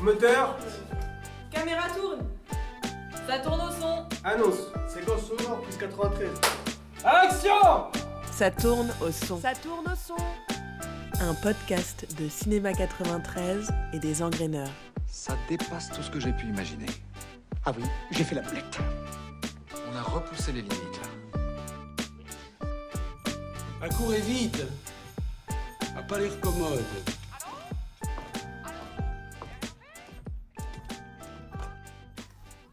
Moteur. Caméra tourne. Ça tourne au son. Annonce. Séquence sonore plus 93. Action. Ça tourne au son. Ça tourne au son. Un podcast de Cinéma 93 et des Engraineurs. Ça dépasse tout ce que j'ai pu imaginer. Ah oui, j'ai fait la boulette. On a repoussé les limites, là. Accourez vite. A pas l'air commode.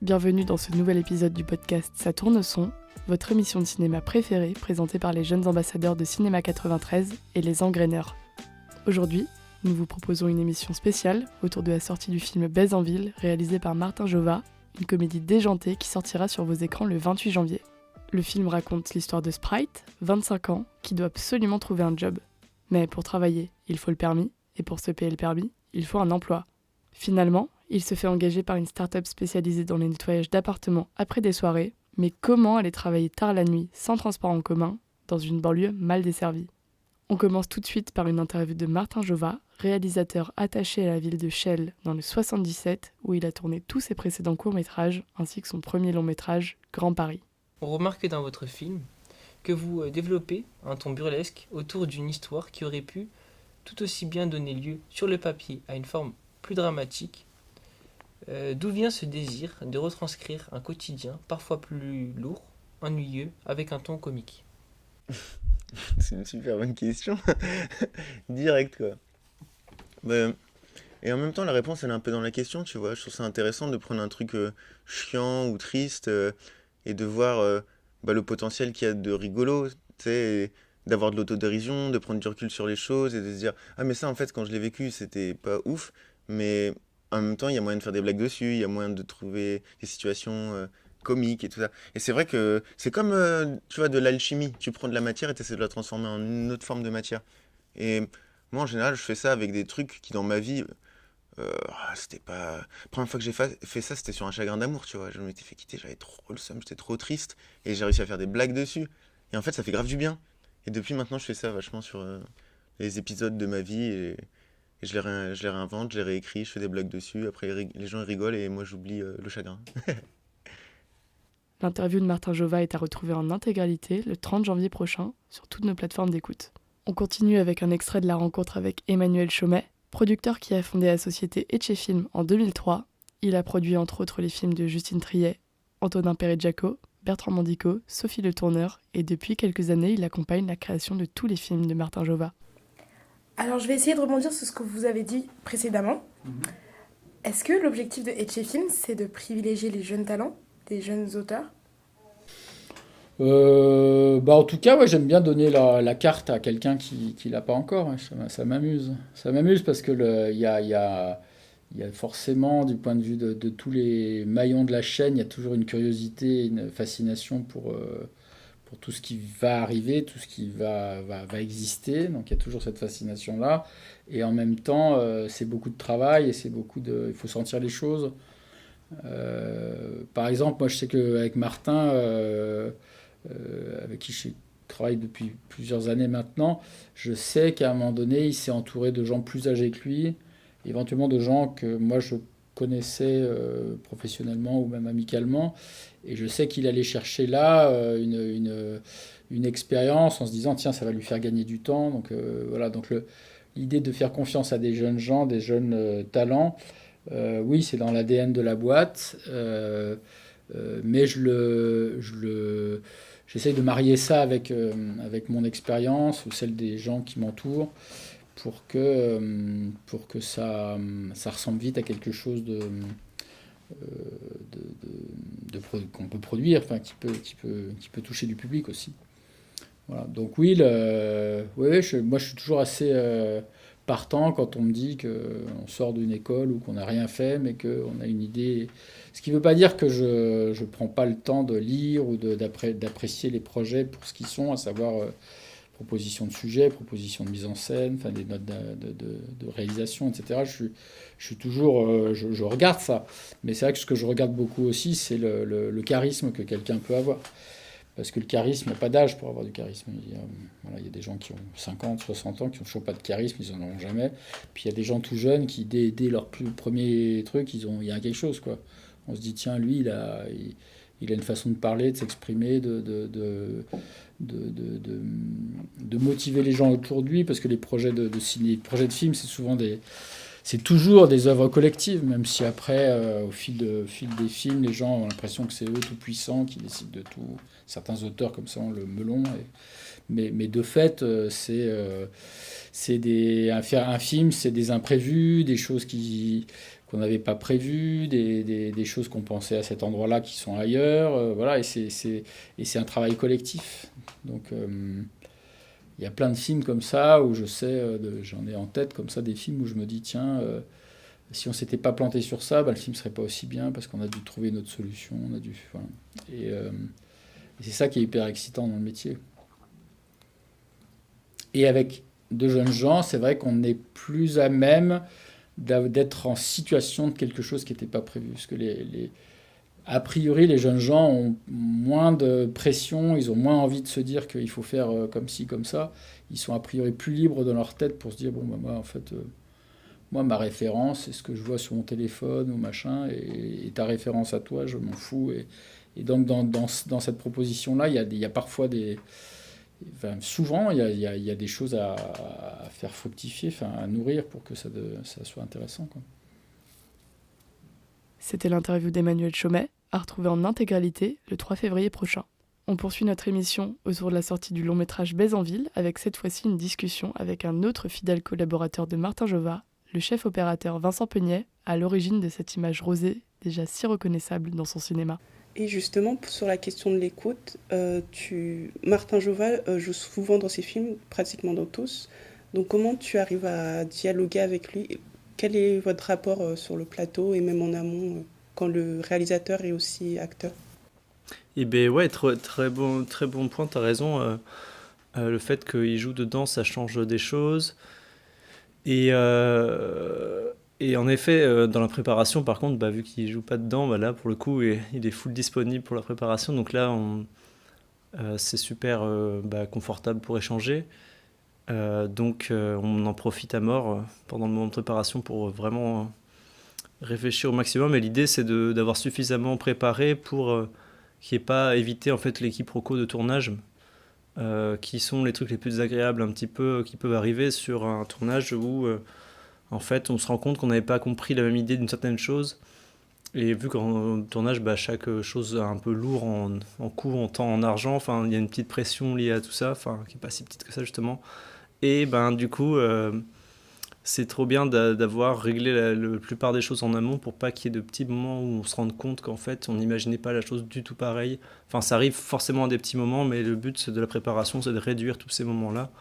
Bienvenue dans ce nouvel épisode du podcast Ça tourne au son, votre émission de cinéma préférée présentée par les jeunes ambassadeurs de Cinéma 93 et les Engraineurs. Aujourd'hui, nous vous proposons une émission spéciale autour de la sortie du film Baise en ville, réalisé par Martin Jova, une comédie déjantée qui sortira sur vos écrans le 28 janvier. Le film raconte l'histoire de Sprite, 25 ans, qui doit absolument trouver un job. Mais pour travailler, il faut le permis, et pour se payer le permis, il faut un emploi. Finalement, il se fait engager par une start-up spécialisée dans le nettoyage d'appartements après des soirées, mais comment aller travailler tard la nuit, sans transport en commun, dans une banlieue mal desservie ? On commence tout de suite par une interview de Martin Jova, réalisateur attaché à la ville de Chelles dans le 77, où il a tourné tous ses précédents courts-métrages, ainsi que son premier long-métrage, Grand Paris. On remarque dans votre film que vous développez un ton burlesque autour d'une histoire qui aurait pu tout aussi bien donner lieu sur le papier à une forme plus dramatique. D'où vient ce désir de retranscrire un quotidien parfois plus lourd, ennuyeux, avec un ton comique ? C'est une super bonne question. Direct, quoi. Et en même temps, la réponse, elle est un peu dans la question, tu vois. Je trouve ça intéressant de prendre un truc chiant ou triste et de voir le potentiel qu'il y a de rigolo, tu sais, d'avoir de l'autodérision, de prendre du recul sur les choses et de se dire « Ah, mais ça, en fait, quand je l'ai vécu, c'était pas ouf, mais en même temps, il y a moyen de faire des blagues dessus, il y a moyen de trouver des situations comiques et tout ça. » Et c'est vrai que c'est comme, tu vois, de l'alchimie. Tu prends de la matière et tu essaies de la transformer en une autre forme de matière. Et moi, en général, je fais ça avec des trucs qui, dans ma vie, c'était pas... La première fois que j'ai fait ça, c'était sur un chagrin d'amour, tu vois. Je m'étais fait quitter, j'avais trop le seum, j'étais trop triste. Et j'ai réussi à faire des blagues dessus. Et en fait, ça fait grave du bien. Et depuis maintenant, je fais ça vachement sur les épisodes de ma vie. Et je les réinvente, je les réécris, je fais des blagues dessus. Après, les gens ils rigolent et moi, j'oublie le chagrin. L'interview de Martin Jova est à retrouver en intégralité le 30 janvier prochain sur toutes nos plateformes d'écoute. On continue avec un extrait de la rencontre avec Emmanuel Chaumet, producteur qui a fondé la société Etchefilm en 2003. Il a produit entre autres les films de Justine Triet, Antonin Perret-Jacot, Bertrand Mandico, Sophie Le Tourneur, et depuis quelques années, il accompagne la création de tous les films de Martin Jova. Alors je vais essayer de rebondir sur ce que vous avez dit précédemment. Est-ce que l'objectif de Etchefilm, c'est de privilégier les jeunes talents, les jeunes auteurs ? En tout cas, ouais, j'aime bien donner la carte à quelqu'un qui l'a pas encore. Ça m'amuse. Ça m'amuse parce que il y a forcément, du point de vue de tous les maillons de la chaîne, il y a toujours une curiosité, une fascination pour tout ce qui va arriver, tout ce qui va exister. Donc il y a toujours cette fascination-là. Et en même temps, c'est beaucoup de travail et il faut sentir les choses. Par exemple, moi je sais qu'avec Martin, avec qui je travaille depuis plusieurs années maintenant, je sais qu'à un moment donné, il s'est entouré de gens plus âgés que lui, éventuellement de gens que moi je connaissais professionnellement ou même amicalement, et je sais qu'il allait chercher là une expérience en se disant tiens, ça va lui faire gagner du temps. Donc voilà, donc l'idée de faire confiance à des jeunes gens, des jeunes talents, oui, c'est dans l'ADN de la boîte, mais j'essaye de marier ça avec mon expérience ou celle des gens qui m'entourent pour que ça ressemble vite à quelque chose qu'on peut produire, enfin, qui peut toucher du public aussi. Voilà. Donc oui, moi je suis toujours assez partant quand on me dit qu'on sort d'une école ou qu'on n'a rien fait, mais qu'on a une idée. Ce qui ne veut pas dire que je ne prends pas le temps de lire ou d'apprécier les projets pour ce qu'ils sont, à savoir proposition de sujet, proposition de mise en scène, enfin des notes de réalisation, etc. Je suis toujours, je regarde ça, mais c'est vrai que ce que je regarde beaucoup aussi, c'est le charisme que quelqu'un peut avoir. Parce que le charisme, il n'y a pas d'âge pour avoir du charisme. Il y a des gens qui ont 50, 60 ans, qui n'ont toujours pas de charisme, ils n'en auront jamais. Puis il y a des gens tout jeunes qui, dès leur premier truc, il y a quelque chose, quoi. On se dit, tiens, lui, il a une façon de parler, de s'exprimer, de motiver les gens autour de lui, parce que les projets de film, c'est toujours des œuvres collectives, même si après, au fil des films, les gens ont l'impression que c'est eux tout puissants qui décident de tout. Certains auteurs comme ça ont le melon. Mais de fait, un film, c'est des imprévus, des choses qu'on n'avait pas prévues, des choses qu'on pensait à cet endroit-là qui sont ailleurs. Voilà, et c'est un travail collectif. Donc, il y a plein de films comme ça où je sais, j'en ai en tête comme ça des films où je me dis, tiens, si on s'était pas planté sur ça, le film serait pas aussi bien parce qu'on a dû trouver une autre solution. Voilà. Et c'est ça qui est hyper excitant dans le métier. Et avec de jeunes gens, c'est vrai qu'on est plus à même d'être en situation de quelque chose qui n'était pas prévu. Parce que a priori, les jeunes gens ont moins de pression, ils ont moins envie de se dire qu'il faut faire comme ci, comme ça. Ils sont a priori plus libres dans leur tête pour se dire, moi, en fait, ma référence, c'est ce que je vois sur mon téléphone ou machin, et ta référence à toi, je m'en fous. Et donc, dans cette proposition-là, il y a parfois souvent, il y a des choses à faire fructifier, à nourrir pour que ça soit intéressant, quoi. C'était l'interview d'Emmanuel Chaumet, à retrouver en intégralité le 3 février prochain. On poursuit notre émission autour de la sortie du long-métrage Baise en ville, avec cette fois-ci une discussion avec un autre fidèle collaborateur de Martin Jova, le chef opérateur Vincent Peugnet, à l'origine de cette image rosée déjà si reconnaissable dans son cinéma. Et justement, sur la question de l'écoute, Martin Jova joue souvent dans ses films, pratiquement dans tous. Donc comment tu arrives à dialoguer avec lui ? Quel est votre rapport sur le plateau et même en amont, quand le réalisateur est aussi acteur ? Eh bien ouais, très bon point, tu as raison. Le fait qu'il joue dedans, ça change des choses. Et en effet, dans la préparation, par contre, vu qu'il ne joue pas dedans, là, pour le coup, il est full disponible pour la préparation. Donc là, c'est super confortable pour échanger. Donc on en profite à mort pendant le moment de préparation pour vraiment réfléchir au maximum. Et l'idée, c'est d'avoir suffisamment préparé pour qu'il n'y ait pas à éviter en fait, les quiproquos de tournage, qui sont les trucs les plus agréables un petit peu qui peuvent arriver sur un tournage où en fait on se rend compte qu'on n'avait pas compris la même idée d'une certaine chose. Et vu qu'en tournage, chaque chose est un peu lourd en coût, en temps, en argent, il y a une petite pression liée à tout ça, qui n'est pas si petite que ça justement. Et du coup, c'est trop bien d'avoir réglé la plupart des choses en amont pour pas qu'il y ait de petits moments où on se rende compte qu'en fait, on n'imaginait pas la chose du tout pareil. Ça arrive forcément à des petits moments, mais le but de la préparation, c'est de réduire tous ces moments-là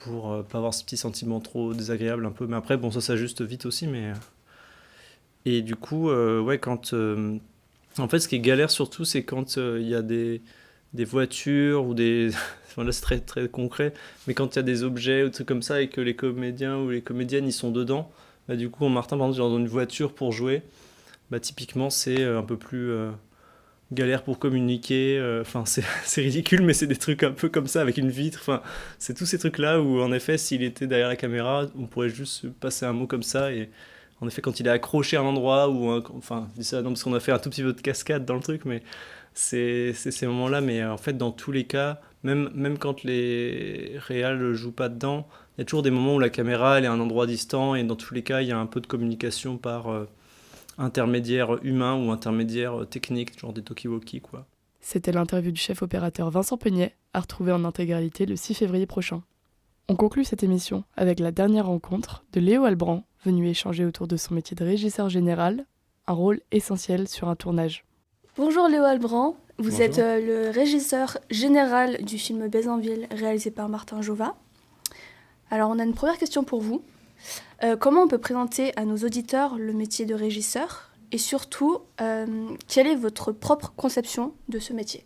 pour pas avoir ce petit sentiment trop désagréable un peu. Mais après, ça s'ajuste vite aussi, mais... Et du coup, quand... en fait, ce qui est galère surtout, c'est quand il y a des voitures ou des... là, c'est très, très concret. Mais quand il y a des objets ou des trucs comme ça et que les comédiens ou les comédiennes, ils sont dedans, du coup, Martin, par exemple, dans une voiture pour jouer, typiquement, c'est un peu plus galère pour communiquer. C'est ridicule, mais c'est des trucs un peu comme ça, avec une vitre. C'est tous ces trucs-là où, en effet, s'il était derrière la caméra, on pourrait juste passer un mot comme ça et... En effet, quand il est accroché à un endroit, je dis ça non parce qu'on a fait un tout petit peu de cascade dans le truc, mais c'est ces moments-là. Mais en fait, dans tous les cas, même quand les réals ne jouent pas dedans, il y a toujours des moments où la caméra elle est à un endroit distant, et dans tous les cas, il y a un peu de communication par intermédiaire humain ou intermédiaire technique, genre des talkie-walkie, quoi. C'était l'interview du chef opérateur Vincent Peugnet, à retrouver en intégralité le 6 février prochain. On conclut cette émission avec la dernière rencontre de Léo Albran, venu échanger autour de son métier de régisseur général, un rôle essentiel sur un tournage. Bonjour Léo Albran, vous Bonjour. êtes le régisseur général du film Baise en ville réalisé par Martin Jova. Alors on a une première question pour vous. Comment on peut présenter à nos auditeurs le métier de régisseur et surtout, quelle est votre propre conception de ce métier ?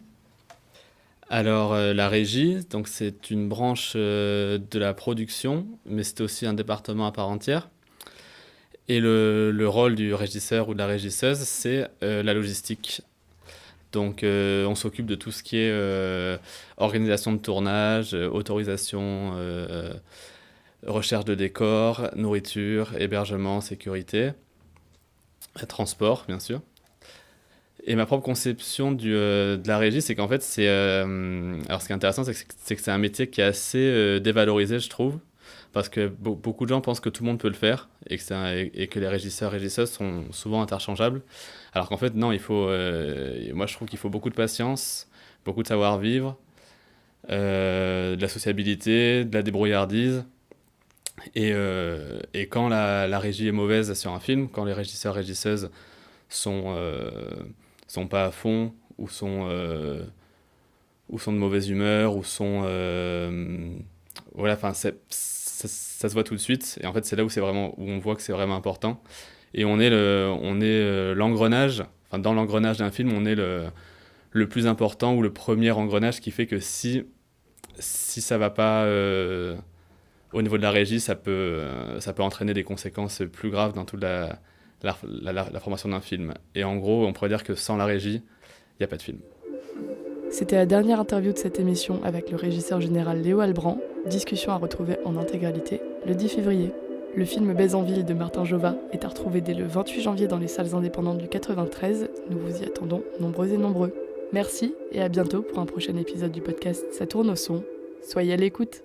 Alors la régie, donc c'est une branche de la production, mais c'est aussi un département à part entière. Et le rôle du régisseur ou de la régisseuse, c'est la logistique. Donc on s'occupe de tout ce qui est organisation de tournage, autorisation, recherche de décors, nourriture, hébergement, sécurité, transport bien sûr. Et ma propre conception de la régie, c'est qu'en fait, alors ce qui est intéressant, c'est que c'est un métier qui est assez dévalorisé, je trouve, parce que beaucoup de gens pensent que tout le monde peut le faire et que les régisseuses sont souvent interchangeables. Alors qu'en fait, non, moi je trouve qu'il faut beaucoup de patience, beaucoup de savoir-vivre, de la sociabilité, de la débrouillardise. Et quand la régie est mauvaise sur un film, quand les régisseuses sont pas à fond, ou sont de mauvaise humeur, ou sont... voilà, enfin, ça se voit tout de suite. Et en fait, c'est là où on voit que c'est vraiment important. Et on est l'engrenage, enfin, dans l'engrenage d'un film, on est le plus important, ou le premier engrenage qui fait que si ça va pas au niveau de la régie, ça peut entraîner des conséquences plus graves dans toute la formation d'un film. Et en gros, on pourrait dire que sans la régie, il n'y a pas de film. C'était la dernière interview de cette émission avec le régisseur général Léo Albran. Discussion à retrouver en intégralité le 10 février. Le film Baise en ville de Martin Jova est à retrouver dès le 28 janvier dans les salles indépendantes du 93. Nous vous y attendons nombreux et nombreux. Merci et à bientôt pour un prochain épisode du podcast Ça tourne au son. Soyez à l'écoute.